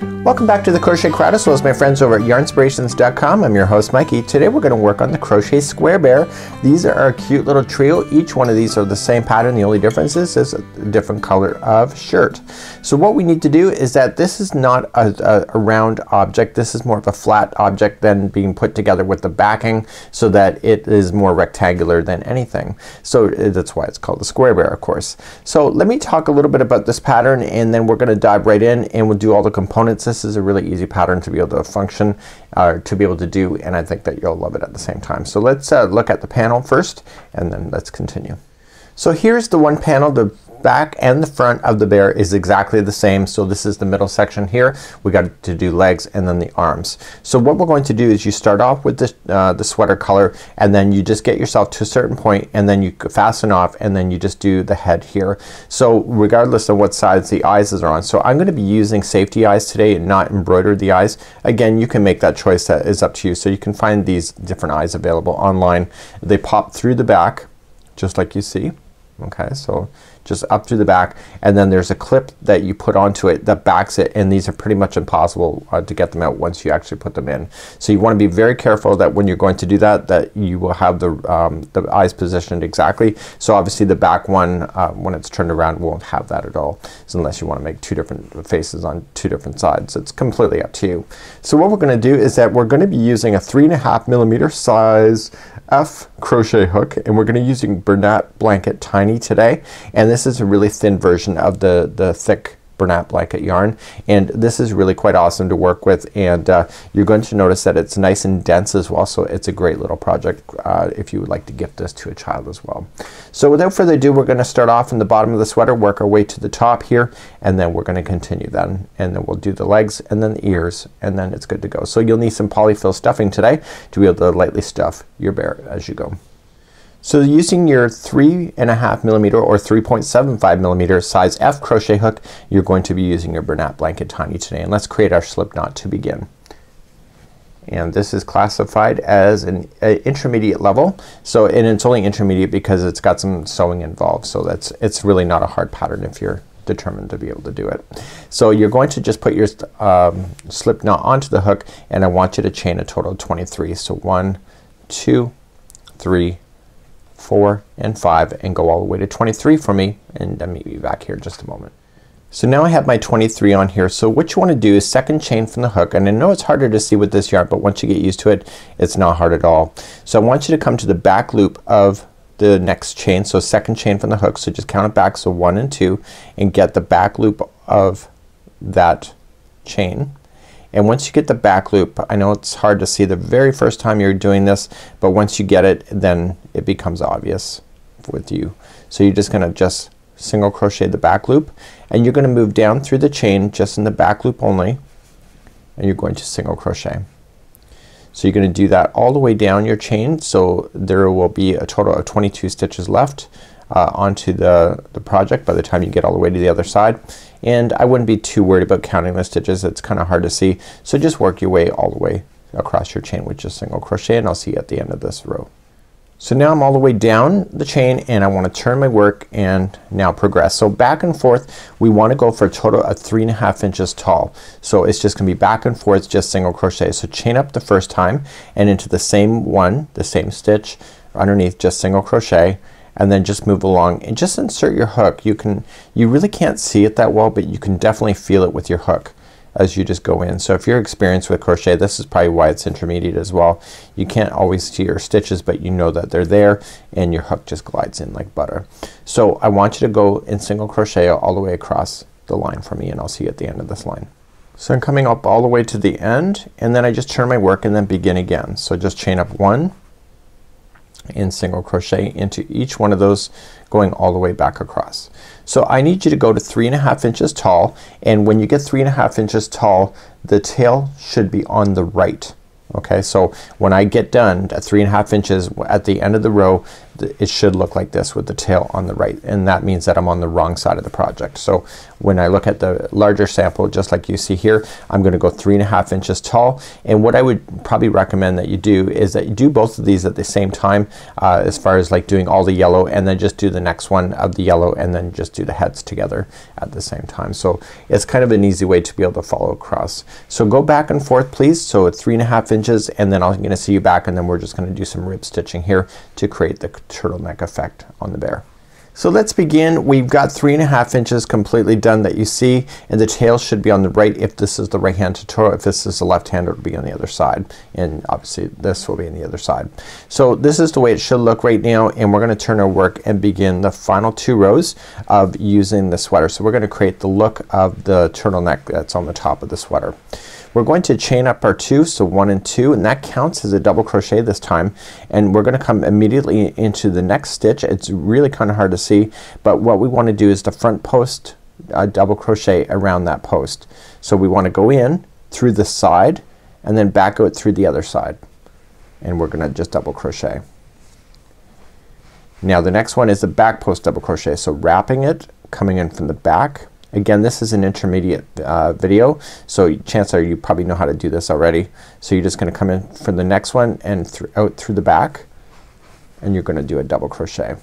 Welcome back to the Crochet Crowd, as well as my friends over at yarnspirations.com. I'm your host Mikey. Today we're going to work on the Crochet Square Bear. These are a cute little trio. Each one of these are the same pattern. The only difference is a different color of shirt. So what we need to do is that this is not a round object. This is more of a flat object than being put together with the backing, so that it is more rectangular than anything. So that's why it's called the Square Bear, of course. So let me talk a little bit about this pattern, and then we're going to dive right in and we'll do all the components. This is a really easy pattern to be able to function, to be able to do, and I think that you'll love it at the same time. So let's look at the panel first, and then let's continue. So here's the one panel. The back and the front of the bear is exactly the same. So this is the middle section here. We got to do legs and then the arms. So what we're going to do is you start off with the sweater color, and then you just get yourself to a certain point, and then you fasten off, and then you just do the head here. So regardless of what sides the eyes are on. So I'm going to be using safety eyes today and not embroidered the eyes. Again, you can make that choice. That is up to you. So you can find these different eyes available online. They pop through the back just like you see. Okay, so just up through the back, and then there's a clip that you put onto it that backs it, and these are pretty much impossible to get them out once you actually put them in. So you want to be very careful that when you're going to do that, that you will have the eyes positioned exactly. So obviously the back one, when it's turned around, won't have that at all, so unless you want to make two different faces on two different sides. It's completely up to you. So what we're going to do is that we're going to be using a 3.5mm size F crochet hook, and we're going to be using Bernat Blanket Tiny today, and this is a really thin version of the thick Bernat Blanket yarn, and this is really quite awesome to work with, and you're going to notice that it's nice and dense as well. So it's a great little project if you would like to gift this to a child as well. So without further ado, we're going to start off in the bottom of the sweater, work our way to the top here, and then we're going to continue then, and then we'll do the legs and then the ears, and then it's good to go. So you'll need some polyfill stuffing today to be able to lightly stuff your bear as you go. So using your 3.5mm or 3.75mm size F crochet hook, you're going to be using your Bernat Blanket Tiny today, and let's create our slip knot to begin. And this is classified as an intermediate level. So, and it's only intermediate because it's got some sewing involved. So it's really not a hard pattern if you're determined to be able to do it. So you're going to just put your slip knot onto the hook, and I want you to chain a total of 23. So 1, 2, 3, 4 and 5, and go all the way to 23 for me, and I'll meet you back here in just a moment. So now I have my 23 on here. So what you want to do is second chain from the hook, and I know it's harder to see with this yarn, but once you get used to it, it's not hard at all. So I want you to come to the back loop of the next chain. So second chain from the hook. So just count it back. So 1 and 2, and get the back loop of that chain. And once you get the back loop, I know it's hard to see the very first time you're doing this, but once you get it, then it becomes obvious with you. So you're just gonna just single crochet the back loop, and you're gonna move down through the chain just in the back loop only, and you're going to single crochet. So you're gonna do that all the way down your chain. So there will be a total of 22 stitches left onto the project by the time you get all the way to the other side. And I wouldn't be too worried about counting the stitches. It's kinda hard to see. So just work your way all the way across your chain with just single crochet, and I'll see you at the end of this row. So now I'm all the way down the chain, and I want to turn my work and now progress. So back and forth, we want to go for a total of 3.5 inches tall. So it's just gonna be back and forth, just single crochet. So chain up the first time, and into the same one, the same stitch underneath, just single crochet, and then just move along and just insert your hook. You really can't see it that well, but you can definitely feel it with your hook as you just go in. So if you're experienced with crochet, this is probably why it's intermediate as well. You can't always see your stitches, but you know that they're there, and your hook just glides in like butter. So I want you to go in single crochet all the way across the line for me, and I'll see you at the end of this line. So I'm coming up all the way to the end, and then I just turn my work and then begin again. So just chain up 1 and single crochet into each one of those, going all the way back across. So I need you to go to 3.5 inches tall, and when you get 3.5 inches tall, the tail should be on the right. Okay, so when I get done at 3.5 inches at the end of the row, it should look like this with the tail on the right, and that means that I'm on the wrong side of the project. So when I look at the larger sample, just like you see here, I'm gonna go 3.5 inches tall, and what I would probably recommend that you do is that you do both of these at the same time, as far as like doing all the yellow and then just do the next one of the yellow and then just do the heads together at the same time. So it's kind of an easy way to be able to follow across. So go back and forth please. So it's 3.5 inches, and then I'm gonna see you back, and then we're just gonna do some rib stitching here to create the turtleneck effect on the bear. So let's begin. We've got 3.5 inches completely done that you see, and the tail should be on the right if this is the right hand tutorial. If this is the left hand, it'll be on the other side, and obviously this will be on the other side. So this is the way it should look right now, and we're gonna turn our work and begin the final 2 rows of using the sweater. So we're gonna create the look of the turtleneck that's on the top of the sweater. We're going to chain up our 2, so 1 and 2, and that counts as a double crochet this time, and we're gonna come immediately into the next stitch. It's really kinda hard to see, but what we want to do is the front post double crochet around that post. So we want to go in through the side and then back out through the other side, and we're gonna just double crochet. Now the next one is the back post double crochet, so wrapping it, coming in from the back. Again, this is an intermediate video, so chances are you probably know how to do this already. So you're just gonna come in for the next one and out through the back, and you're gonna do a double crochet.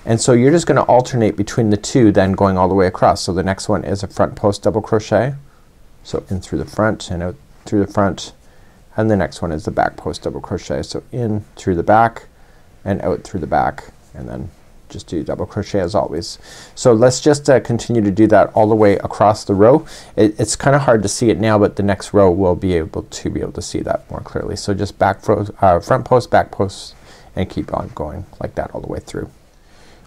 And so you're just gonna alternate between the 2, then going all the way across. So the next one is a front post double crochet, so in through the front and out through the front, and the next one is the back post double crochet, so in through the back and out through the back, and then just do double crochet as always. So let's just continue to do that all the way across the row. It's kinda hard to see it now, but the next row we'll be able to see that more clearly. So just front post, back post, and keep on going like that all the way through.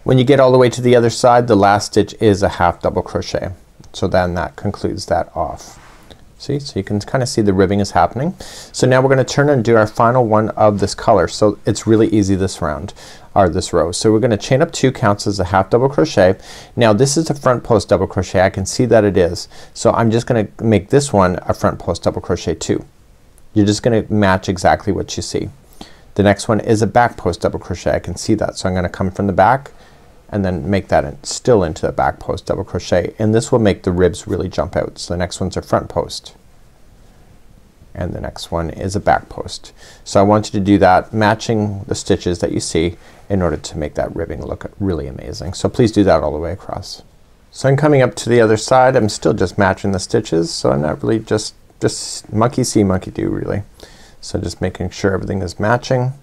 When you get all the way to the other side, the last stitch is a half double crochet. So then that concludes that off. See? So you can kinda see the ribbing is happening. So now we're gonna turn and do our final one of this color. So it's really easy this round, or this row. So we're gonna chain up 2, counts as a half double crochet. Now this is a front post double crochet. I can see that it is. So I'm just gonna make this one a front post double crochet too. You're just gonna match exactly what you see. The next one is a back post double crochet. I can see that. So I'm gonna come from the back and then make that still into the back post double crochet, and this will make the ribs really jump out. So the next one's a front post, and the next one is a back post. So I want you to do that, matching the stitches that you see in order to make that ribbing look really amazing. So please do that all the way across. So I'm coming up to the other side. I'm still just matching the stitches, so I'm not really just monkey see monkey do really. So just making sure everything is matching.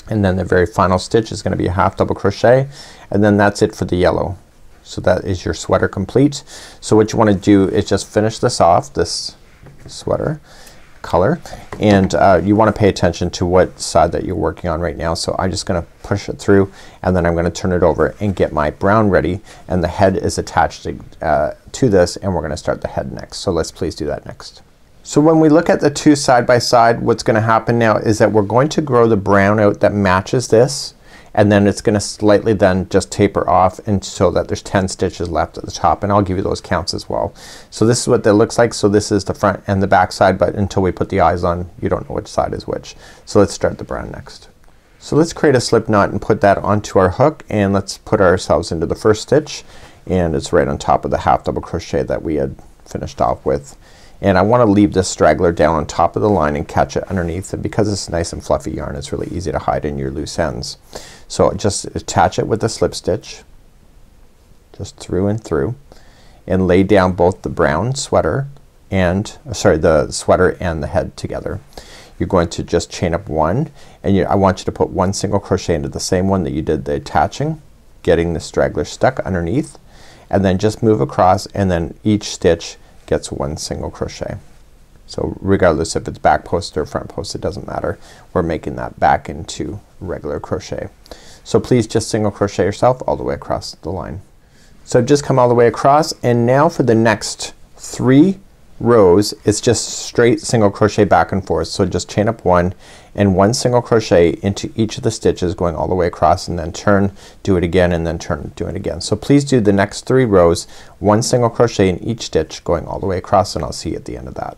And then the very final stitch is gonna be a half double crochet, and then that's it for the yellow. So that is your sweater complete. So what you wanna do is just finish this off, this sweater color, and you wanna pay attention to what side that you're working on right now. So I'm just gonna push it through, and then I'm gonna turn it over and get my brown ready, and the head is attached to this, and we're gonna start the head next. So let's please do that next. So when we look at the 2 side by side, what's gonna happen now is that we're going to grow the brown out that matches this, and then it's gonna slightly then just taper off, and so that there's 10 stitches left at the top, and I'll give you those counts as well. So this is what that looks like. So this is the front and the back side, but until we put the eyes on, you don't know which side is which. So let's start the brown next. So let's create a slip knot and put that onto our hook, and let's put ourselves into the first stitch, and it's right on top of the half double crochet that we had finished off with. And I wanna leave this straggler down on top of the line and catch it underneath, and because it's nice and fluffy yarn, it's really easy to hide in your loose ends. So just attach it with the slip stitch just through and through, and lay down both the brown sweater and the sweater and the head together. You're going to just chain up 1, and I want you to put 1 single crochet into the same one that you did the attaching, getting the straggler stuck underneath, and then just move across, and then each stitch gets 1 single crochet. So regardless if it's back post or front post, it doesn't matter. We're making that back into regular crochet. So please just single crochet yourself all the way across the line. So I've just come all the way across, and now for the next 3 rows it's just straight single crochet back and forth. So just chain up 1 and 1 single crochet into each of the stitches going all the way across, and then turn, do it again, and then turn, do it again. So please do the next 3 rows 1 single crochet in each stitch going all the way across, and I'll see you at the end of that.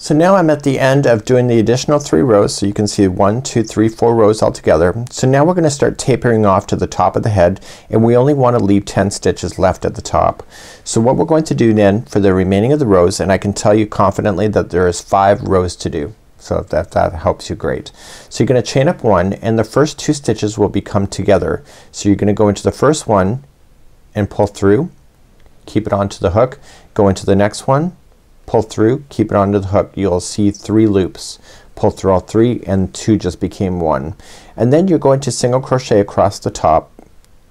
So now I'm at the end of doing the additional 3 rows. So you can see 1, 2, 3, 4 rows all together. So now we're gonna start tapering off to the top of the head, and we only want to leave 10 stitches left at the top. So what we're going to do then for the remaining of the rows, and I can tell you confidently that there is 5 rows to do. So if that helps you, great. So you're gonna chain up 1, and the first 2 stitches will become together. So you're gonna go into the first one and pull through, keep it onto the hook, go into the next one, pull through, keep it onto the hook. You'll see 3 loops. Pull through all 3 and 2 just became 1. And then you're going to single crochet across the top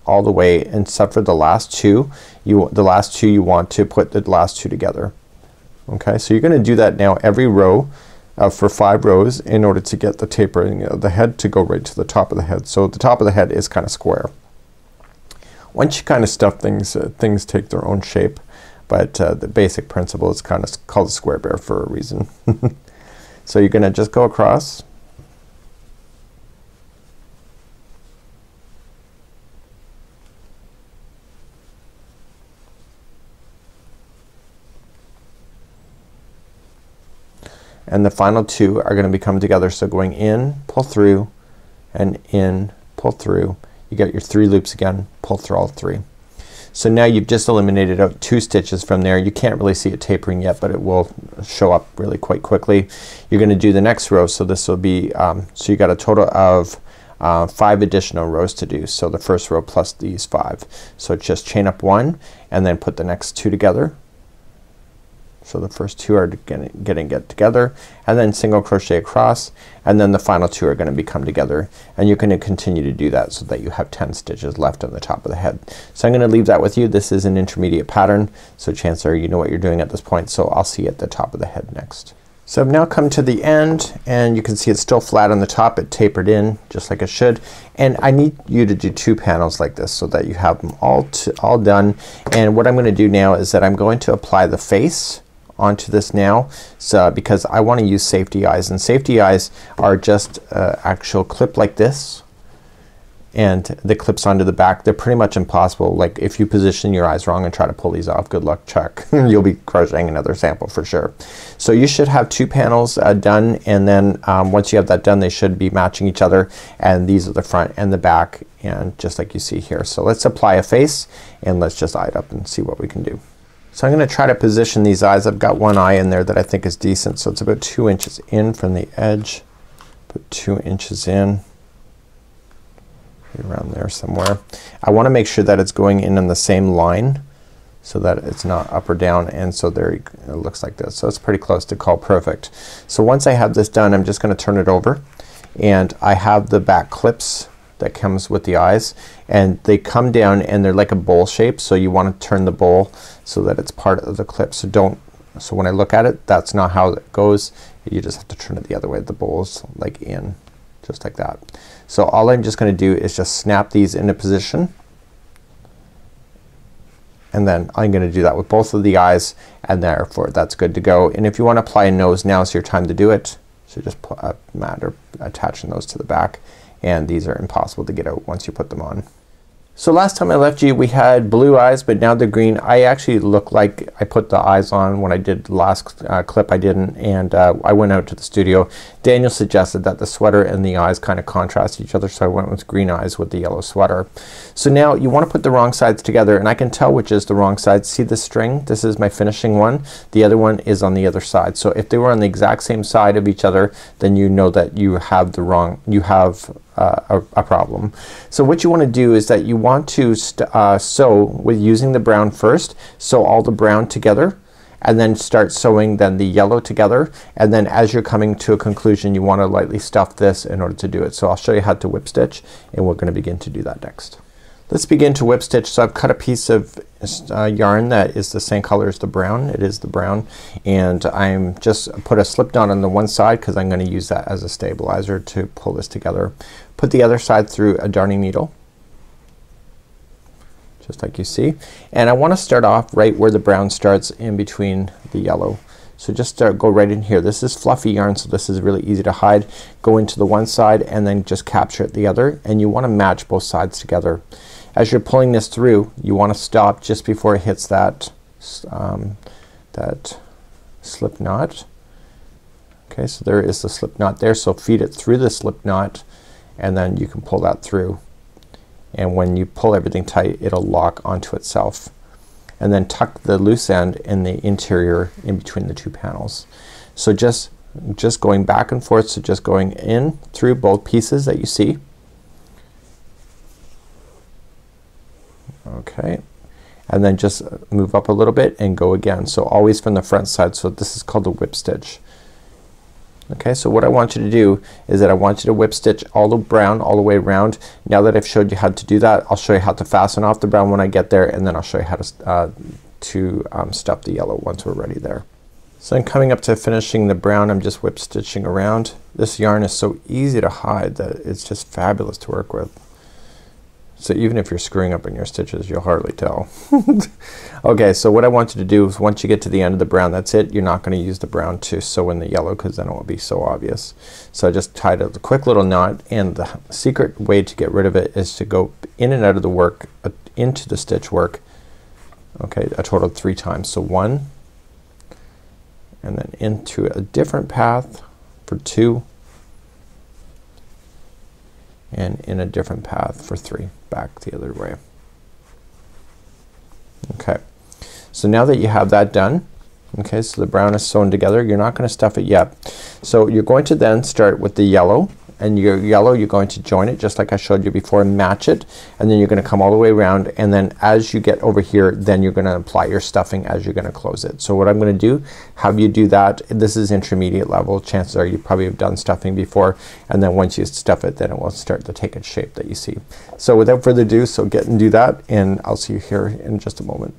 all the way, except for the last 2. You want to put the last 2 together. Okay, so you're gonna do that now every row for 5 rows in order to get the tapering of the head to go right to the top of the head. So the top of the head is kind of square. Once you kind of stuff things, things take their own shape. But the basic principle is kind of called a square bear for a reason. So you're gonna just go across. And the final 2 are gonna become together. So going in, pull through, and in, pull through. You get your 3 loops again, pull through all 3. So now you've just eliminated out 2 stitches from there. You can't really see it tapering yet, but it will show up really quite quickly. You're gonna do the next row. So this will be so you got a total of 5 additional rows to do. So the first row plus these 5. So just chain up 1 and then put the next 2 together. So the first 2 are getting together, and then single crochet across, and then the final 2 are gonna become together, and you're gonna continue to do that so that you have 10 stitches left on the top of the head. So I'm gonna leave that with you. This is an intermediate pattern, so chances are you know what you're doing at this point. So I'll see you at the top of the head next. So I've now come to the end, and you can see it's still flat on the top. It tapered in just like it should, and I need you to do 2 panels like this so that you have them all done. And what I'm gonna do now is that I'm going to apply the face onto this now, so because I want to use safety eyes, and safety eyes are just actual clip like this, and the clips onto the back. They're pretty much impossible. Like if you position your eyes wrong and try to pull these off, good luck, Chuck. You'll be crocheting another sample for sure. So you should have 2 panels done, and then once you have that done they should be matching each other, and these are the front and the back, and just like you see here. So let's apply a face and let's just eye it up and see what we can do. So I'm gonna try to position these eyes. I've got one eye in there that I think is decent, so it's about 2 inches in from the edge. Put 2 inches in, around there somewhere. I want to make sure that it's going in the same line so that it's not up or down, and so there it looks like this. So it's pretty close to call perfect. So once I have this done, I'm just gonna turn it over, and I have the back clips that comes with the eyes, and they come down and they're like a bowl shape, so you want to turn the bowl so that it's part of the clip. So when I look at it, that's not how it goes. You just have to turn it the other way. The bowl's like in, just like that. So all I'm just gonna do is just snap these into position, and then I'm gonna do that with both of the eyes, and therefore that's good to go. And if you want to apply a nose, now's your time to do it. So just put a mat or attaching those to the back, and these are impossible to get out once you put them on. So last time I left you we had blue eyes, but now they're green. I actually look like I put the eyes on when I did the last clip. I didn't, and I went out to the studio. Daniel suggested that the sweater and the eyes kind of contrast each other, so I went with green eyes with the yellow sweater. So now you want to put the wrong sides together, and I can tell which is the wrong side. See the string? This is my finishing one. The other one is on the other side. So if they were on the exact same side of each other, then you know that you have the wrong, you have a problem. So what you want to do is that you want to sew with using the brown first. Sew all the brown together, and then start sewing then the yellow together, and then as you're coming to a conclusion you want to lightly stuff this in order to do it. So I'll show you how to whip stitch, and we're gonna begin to do that next. Let's begin to whip stitch. So I've cut a piece of yarn that is the same color as the brown. It is the brown, and I'm just put a slip knot on the one side because I'm gonna use that as a stabilizer to pull this together. Put the other side through a darning needle, just like you see, and I want to start off right where the brown starts in between the yellow. So just go right in here. This is fluffy yarn, so this is really easy to hide. Go into the one side and then just capture it the other, and you want to match both sides together. As you're pulling this through, you want to stop just before it hits that that slip knot, Okay, so there is the slip knot there, so feed it through the slip knot and then you can pull that through, and when you pull everything tight it'll lock onto itself. And then tuck the loose end in the interior in between the two panels. So just going back and forth, so just going in through both pieces that you see. Okay, and then just move up a little bit and go again. So always from the front side. So this is called a whip stitch. Okay, so what I want you to do is that I want you to whip stitch all the brown all the way around. Now that I've showed you how to do that, I'll show you how to fasten off the brown when I get there, and then I'll show you how to stuff the yellow once we're ready there. So I'm coming up to finishing the brown. I'm just whip stitching around. This yarn is so easy to hide that it's just fabulous to work with. So even if you're screwing up in your stitches you'll hardly tell. Okay, so what I want you to do is once you get to the end of the brown, that's it. You're not gonna use the brown to sew in the yellow because then it will be so obvious. So I just tied a quick little knot, and the secret way to get rid of it is to go in and out of the work into the stitch work, okay, a total of 3 times. So 1, and then into a different path for 2, and in a different path for 3, back the other way. Okay, so now that you have that done, okay, so the brown is sewn together, you're not gonna stuff it yet. So you're going to then start with the yellow, and your yellow you're going to join it just like I showed you before, and match it, and then you're gonna come all the way around, and then as you get over here then you're gonna apply your stuffing as you're gonna close it. So what I'm gonna do, have you do that. This is intermediate level. Chances are you probably have done stuffing before, and then once you stuff it then it will start to take its shape that you see. So without further ado, so get and do that, and I'll see you here in just a moment.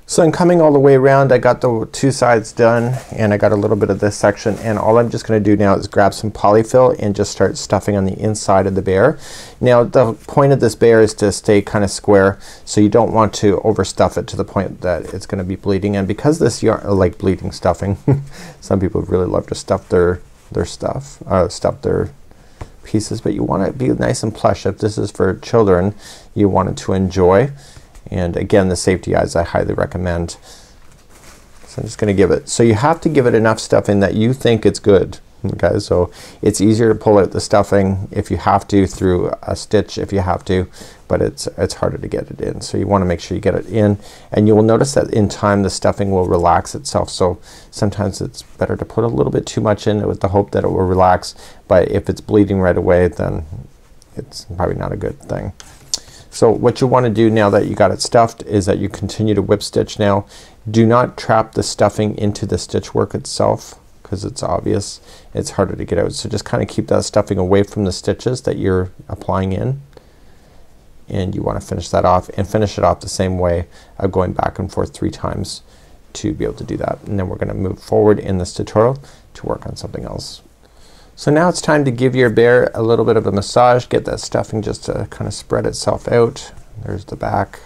So I'm coming all the way around. I got the 2 sides done, and I got a little bit of this section, and all I'm just gonna do now is grab some polyfill and just start stuffing on the inside of the bear. Now the point of this bear is to stay kind of square, so you don't want to overstuff it to the point that it's gonna be bleeding. And because this yarn, like bleeding stuffing, some people really love to stuff their stuff, stuff their pieces, but you want it to be nice and plush. If this is for children, you want it to enjoy. And again, the safety eyes I highly recommend. So I'm just gonna give it, so you have to give it enough stuffing that you think it's good. Okay, so it's easier to pull out the stuffing if you have to, through a stitch if you have to, but it's harder to get it in. So you wanna make sure you get it in, and you will notice that in time the stuffing will relax itself. So sometimes it's better to put a little bit too much in with the hope that it will relax, but if it's bleeding right away then it's probably not a good thing. So what you want to do now that you got it stuffed is that you continue to whip stitch now. Do not trap the stuffing into the stitch work itself because it's obvious. It's harder to get out. So just kind of keep that stuffing away from the stitches that you're applying in. And you want to finish that off, and finish it off the same way of going back and forth 3 times to be able to do that. And then we're gonna move forward in this tutorial to work on something else. So now it's time to give your bear a little bit of a massage. Get that stuffing just to kind of spread itself out. There's the back.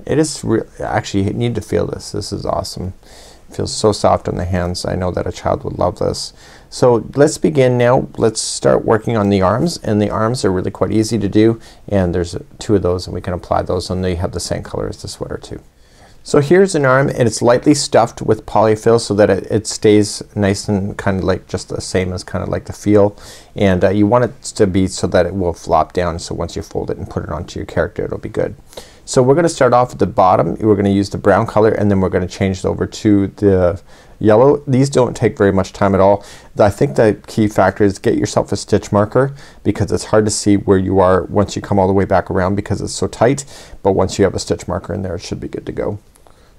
It is actually, you need to feel this. This is awesome. It feels so soft on the hands. I know that a child would love this. So let's begin now. Let's start working on the arms, and the arms are really quite easy to do, and there's 2 of those, and we can apply those, and they have the same color as the sweater too. So here's an arm, and it's lightly stuffed with polyfill so that it stays nice and kind of like just the same as kind of like the feel, and you want it to be so that it will flop down, so once you fold it and put it onto your character it'll be good. So we're gonna start off at the bottom. We're gonna use the brown color, and then we're gonna change it over to the yellow. These don't take very much time at all. I think the key factor is get yourself a stitch marker, because it's hard to see where you are once you come all the way back around because it's so tight, but once you have a stitch marker in there it should be good to go.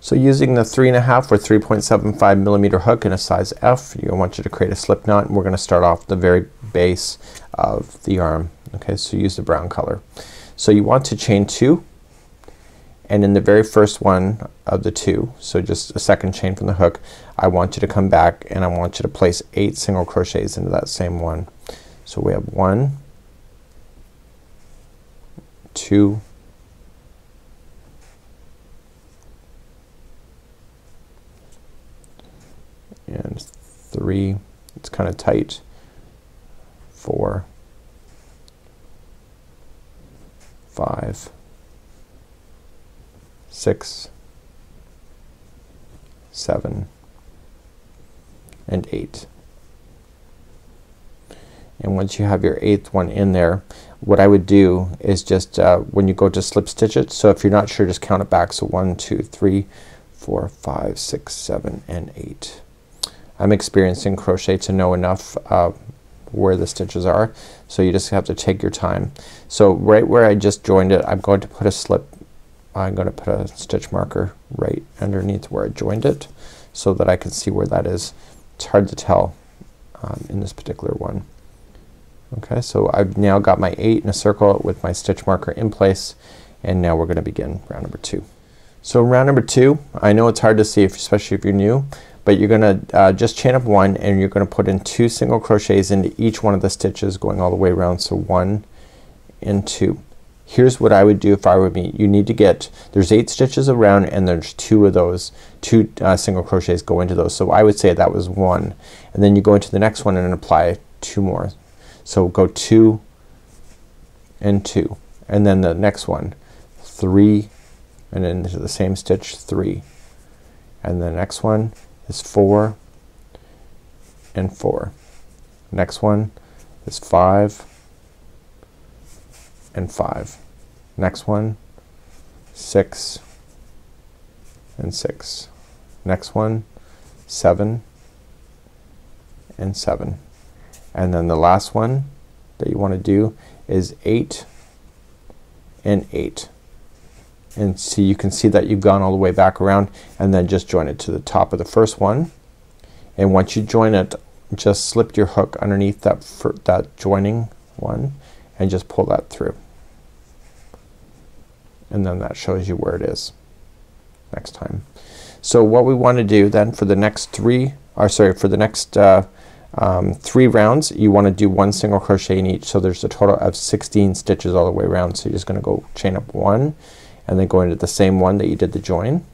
So using the 3.5 or 3.75 millimeter hook in a size F, I want you to create a slip knot, and we're gonna start off the very base of the arm. Okay, so use the brown color. So you want to chain 2, and in the very first one of the 2, so just a second chain from the hook, I want you to come back and I want you to place 8 single crochets into that same one. So we have 1, 2, 3, it's kind of tight, 4, 5, 6, 7, and 8. And once you have your 8th one in there, what I would do is just when you go to slip stitch it, so if you're not sure, just count it back. So 1 2 3 4 5 6 7 and 8. I'm experienced in crochet to know enough where the stitches are, so you just have to take your time. So right where I just joined it, I'm going to put a slip, I'm going to put a stitch marker right underneath where I joined it so that I can see where that is. It's hard to tell in this particular one. Okay, so I've now got my 8 in a circle with my stitch marker in place, and now we're gonna begin round number 2. So round number 2, I know it's hard to see especially if you're new, but you're gonna just chain up 1 and you're gonna put in 2 single crochets into each one of the stitches going all the way around. So 1 and 2. Here's what I would do if I were me. You need to get, there's 8 stitches around and there's 2 of those, 2 single crochets go into those. So I would say that was 1, and then you go into the next one and apply 2 more. So go 2 and 2, and then the next one 3, and then into the same stitch 3, and the next one is 4 and 4. Next one is 5 and 5. Next one 6 and 6. Next one 7 and 7. And then the last one that you want to do is 8 and 8. And see, you can see that you've gone all the way back around, and then just join it to the top of the first one. And once you join it, just slip your hook underneath that joining one and just pull that through. And then that shows you where it is next time. So what we want to do then for the next 3 rounds, you want to do 1 single crochet in each. So there's a total of 16 stitches all the way around. So you're just gonna go chain up 1 and then go into the same one that you did the join.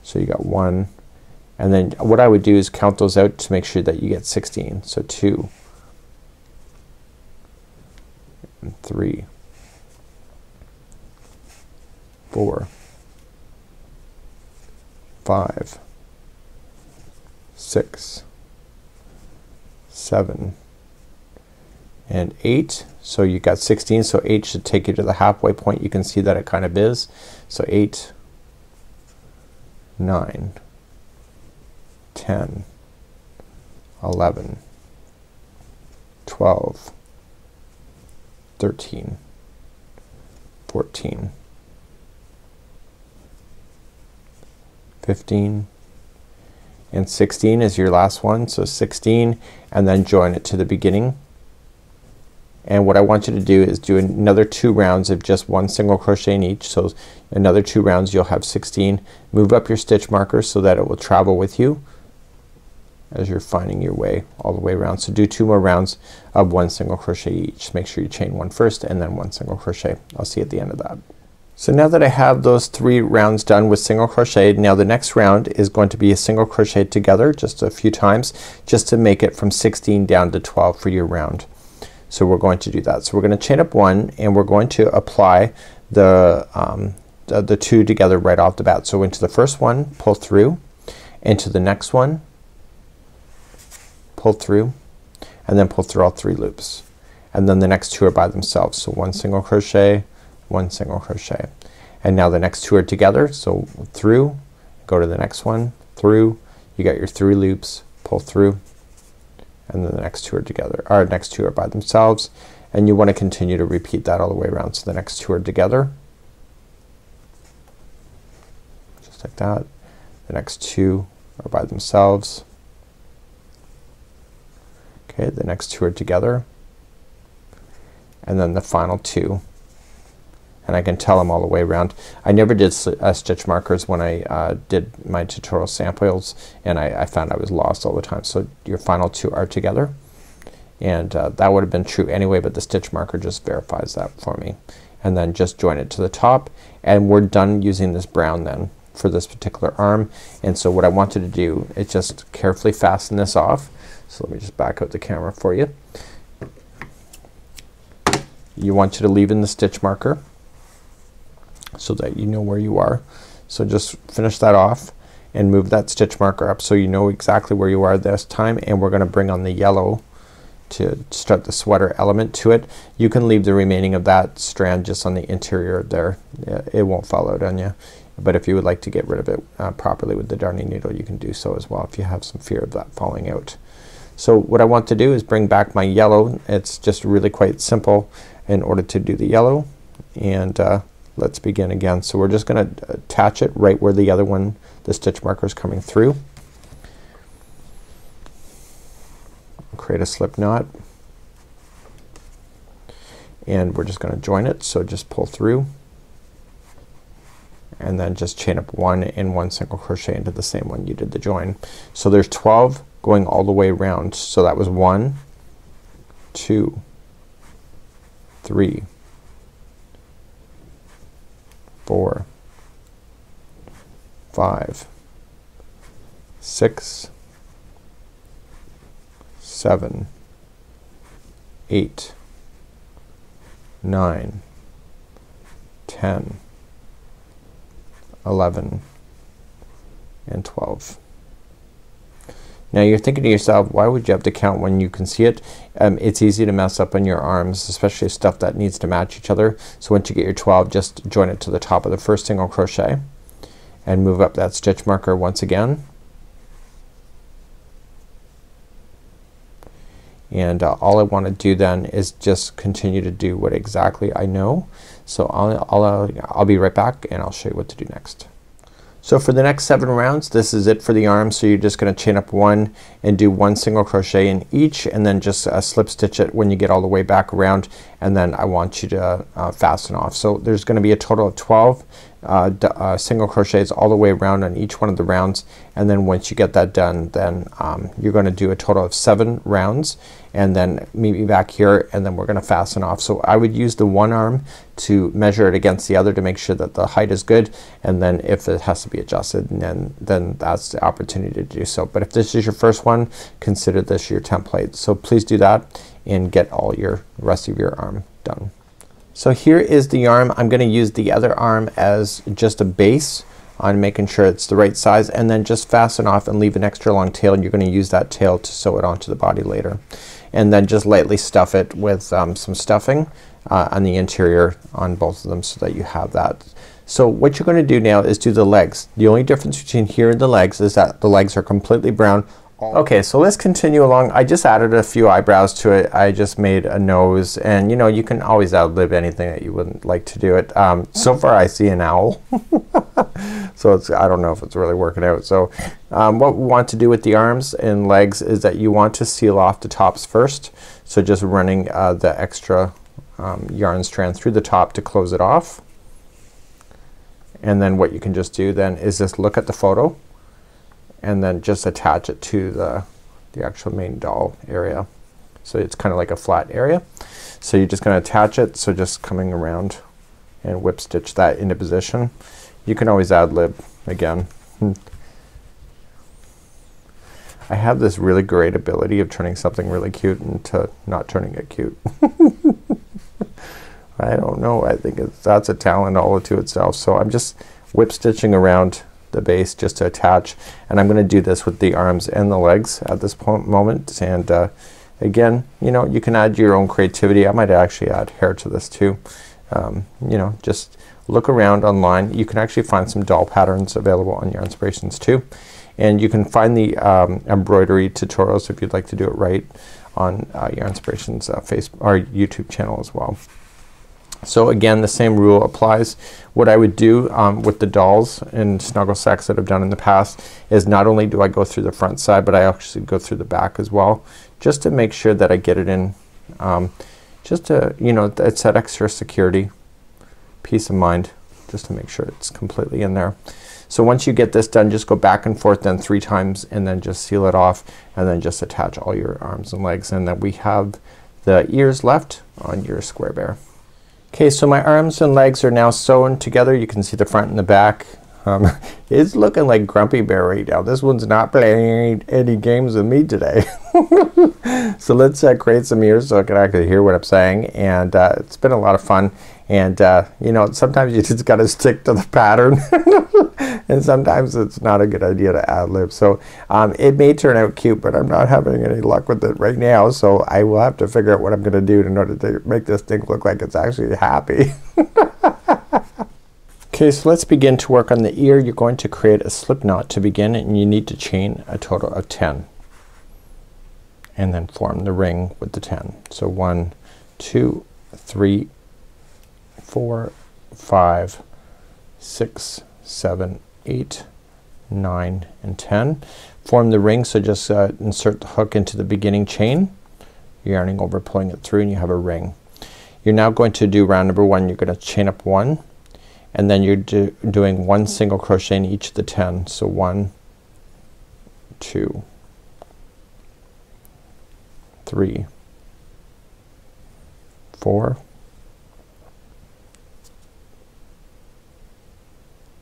So you got 1, and then what I would do is count those out to make sure that you get 16. So 2 and 3, 4, 5, 6, 7 and 8. So you got 16, so 8 should take you to the halfway point. You can see that it kind of is. So 8, 9, 10, 11, 12, 13, 14, 15, and 16 is your last one. So 16, and then join it to the beginning. And what I want you to do is do another 2 rounds of just 1 single crochet in each. So another 2 rounds, you'll have 16. Move up your stitch marker so that it will travel with you as you're finding your way all the way around. So do 2 more rounds of 1 single crochet each. Make sure you chain 1 first and then 1 single crochet. I'll see you at the end of that. So now that I have those 3 rounds done with single crochet, now the next round is going to be a single crochet together just a few times, just to make it from 16 down to 12 for your round. So we're going to do that. So we're going to chain up 1 and we're going to apply the 2 together right off the bat. So into the first one, pull through, into the next one, pull through, and then pull through all 3 loops. And then the next 2 are by themselves. So 1 single crochet, 1 single crochet. And now the next 2 are together. So through, go to the next one, through, you got your 3 loops, pull through, and then the next 2 are together. Our next 2 are by themselves, and you want to continue to repeat that all the way around. So the next 2 are together, just like that. The next 2 are by themselves. Okay, the next 2 are together, and then the final 2. And I can tell them all the way around. I never did stitch markers when I did my tutorial samples, and I found I was lost all the time. So your final 2 are together, and that would have been true anyway, but the stitch marker just verifies that for me. And then just join it to the top, and we're done using this brown then for this particular arm. And so what I wanted to do is just carefully fasten this off. So let me just back out the camera for you. You want you to leave in the stitch marker so that you know where you are. So just finish that off, and move that stitch marker up so you know exactly where you are this time, and we're gonna bring on the yellow to start the sweater element to it. You can leave the remaining of that strand just on the interior there. It won't fall out on you, but if you would like to get rid of it properly with the darning needle, you can do so as well if you have some fear of that falling out. So what I want to do is bring back my yellow. It's just really quite simple in order to do the yellow, and let's begin again. So we're just gonna attach it right where the other one, the stitch marker, is coming through. Create a slip knot, and we're just gonna join it. So just pull through and then just chain up 1 and 1 single crochet into the same one you did the join. So there's 12 going all the way around. So that was 1, 2, 3, 4, 5, 6, 7, 8, 9, 10, 11, and 12. Now you're thinking to yourself, why would you have to count when you can see it? It's easy to mess up on your arms, especially stuff that needs to match each other. So once you get your 12, just join it to the top of the first single crochet and move up that stitch marker once again. And all I want to do then is just continue to do what exactly I know. So I'll be right back and I'll show you what to do next. So for the next 7 rounds, this is it for the arm. So you're just gonna chain up 1 and do 1 single crochet in each, and then just slip stitch it when you get all the way back around, and then I want you to fasten off. So there's gonna be a total of 12 single crochets all the way around on each one of the rounds, and then once you get that done, then you're gonna do a total of 7 rounds, and then meet me back here, and then we're gonna fasten off. So I would use the one arm to measure it against the other to make sure that the height is good, and then if it has to be adjusted, and then that's the opportunity to do so. But if this is your first one, consider this your template. So please do that and get all your rest of your arm done. So here is the arm. I'm gonna use the other arm as just a base on making sure it's the right size, and then just fasten off and leave an extra long tail, and you're gonna use that tail to sew it onto the body later. And then just lightly stuff it with some stuffing on the interior on both of them so that you have that. So what you're gonna do now is do the legs. The only difference between here and the legs is that the legs are completely brown. Okay, so let's continue along. I just added a few eyebrows to it. I just made a nose, and you know, you can always outlib anything that you wouldn't like to do it. So far I see an owl. So it's, I don't know if it's really working out. So what we want to do with the arms and legs is that you want to seal off the tops first. So just running the extra yarn strand through the top to close it off. And then what you can just do then is just look at the photo and then just attach it to the actual main doll area. So it's kind of like a flat area. So you're just gonna attach it, so just coming around and whip stitch that into position. You can always ad lib again. I have this really great ability of turning something really cute into not turning it cute. I don't know, I think that's a talent all to itself. So I'm just whip stitching around the base just to attach, and I'm gonna do this with the arms and the legs at this moment. And again, you know, you can add your own creativity. I might actually add hair to this too. You know, just look around online. You can actually find some doll patterns available on Yarn Inspirations too, and you can find the embroidery tutorials if you'd like to do it right on Yarn Inspirations Facebook or YouTube channel as well. So again, the same rule applies. What I would do with the dolls and snuggle sacks that I've done in the past is not only do I go through the front side, but I actually go through the back as well, just to make sure that I get it in, just to, you know, it's that extra security, peace of mind, just to make sure it's completely in there. So once you get this done, just go back and forth then 3 times, and then just seal it off, and then just attach all your arms and legs, and then we have the ears left on your square bear. Okay, so my arms and legs are now sewn together. You can see the front and the back. It's looking like Grumpy Bear right now. This one's not playing any games with me today. So let's create some ears so I can actually hear what I'm saying, and it's been a lot of fun. And you know, sometimes you just gotta stick to the pattern and sometimes it's not a good idea to ad-lib. So it may turn out cute, but I'm not having any luck with it right now, so I will have to figure out what I'm gonna do in order to make this thing look like it's actually happy. Okay, so let's begin to work on the ear. You're going to create a slip knot to begin, and you need to chain a total of 10 and then form the ring with the 10. So 1, 2, 3, 4, 5, 6, 7, 8, 9, and 10. Form the ring, so just insert the hook into the beginning chain, yarning over, pulling it through, and you have a ring. You're now going to do round number 1. You're gonna chain up 1, and then you're doing 1 single crochet in each of the 10. So 1, 2, 3, 4,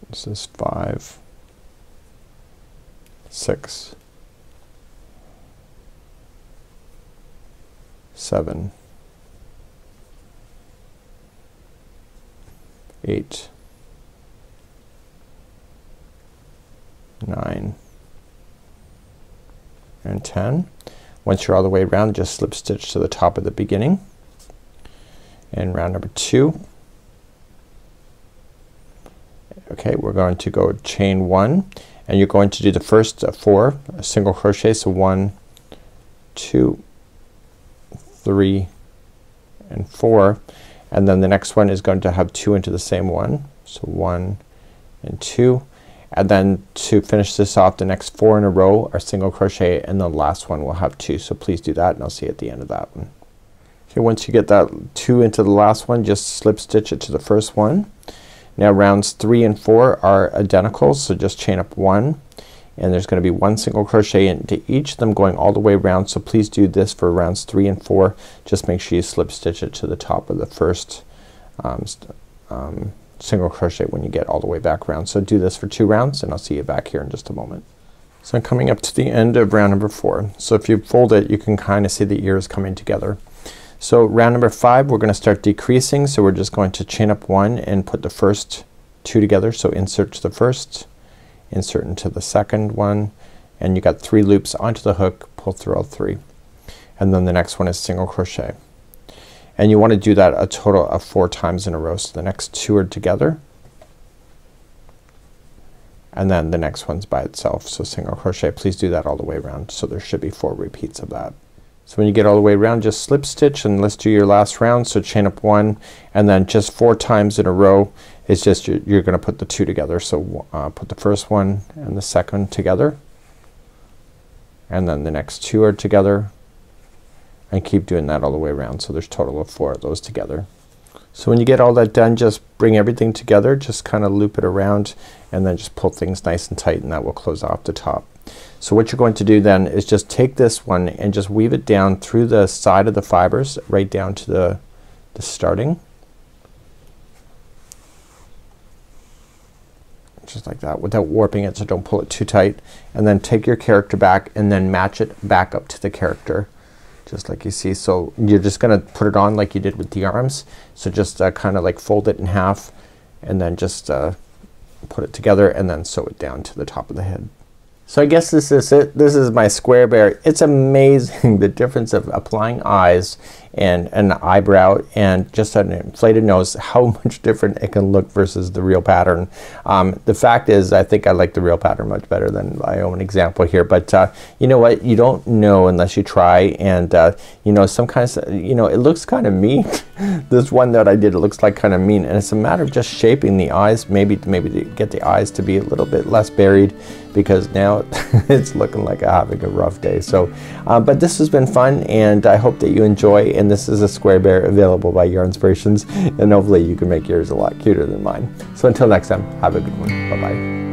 this is 5, 6, 7, 8, 9, and 10. Once you're all the way around, just slip stitch to the top of the beginning. And round number 2. Okay, we're going to go chain 1, and you're going to do the first 4 single crochet. So 1, 2, 3, and 4, and then the next one is going to have 2 into the same one. So 1 and 2, and then to finish this off, the next 4 in a row are single crochet, and the last one will have 2. So please do that, and I'll see you at the end of that one. Okay, once you get that 2 into the last one, just slip stitch it to the first one. Now rounds 3 and 4 are identical, so just chain up 1, and there's gonna be 1 single crochet into each of them going all the way around. So please do this for rounds 3 and 4. Just make sure you slip stitch it to the top of the first single crochet when you get all the way back around. So do this for 2 rounds, and I'll see you back here in just a moment. So I'm coming up to the end of round number 4. So if you fold it, you can kind of see the ears coming together. So round number 5, we're gonna start decreasing, so we're just going to chain up 1 and put the first 2 together. So insert to the first, insert into the second one, and you got 3 loops onto the hook, pull through all 3, and then the next one is single crochet. And you want to do that a total of 4 times in a row. So the next 2 are together, and then the next one's by itself. So single crochet. Please do that all the way around. So there should be 4 repeats of that. So when you get all the way around, just slip stitch, and let's do your last round. So chain up 1, and then just 4 times in a row. It's just you're gonna put the 2 together. So put the first one and the second together, and then the next 2 are together, and keep doing that all the way around. So there's a total of 4 of those together. So when you get all that done, just bring everything together, just kind of loop it around, and then just pull things nice and tight, and that will close off the top. So what you're going to do then is just take this one and just weave it down through the side of the fibers right down to the starting, just like that, without warping it, so don't pull it too tight. And then take your character back and then match it back up to the character, just like you see. So you're just gonna put it on like you did with the arms. So just kind of like fold it in half, and then just put it together, and then sew it down to the top of the head. So I guess this is it. This is my square bear. It's amazing the difference of applying eyes and an eyebrow and just an inflated nose, how much different it can look versus the real pattern. The fact is, I think I like the real pattern much better than my own example here, but you know what, you don't know unless you try. And you know, some kinds of, you know, it looks kind of mean. This one that I did, it looks like kind of mean, and it's a matter of just shaping the eyes, maybe to get the eyes to be a little bit less buried, because now it's looking like having a rough day. So but this has been fun, and I hope that you enjoy. And this is a square bear available by Yarnspirations, and hopefully you can make yours a lot cuter than mine. So until next time, have a good one. Bye bye.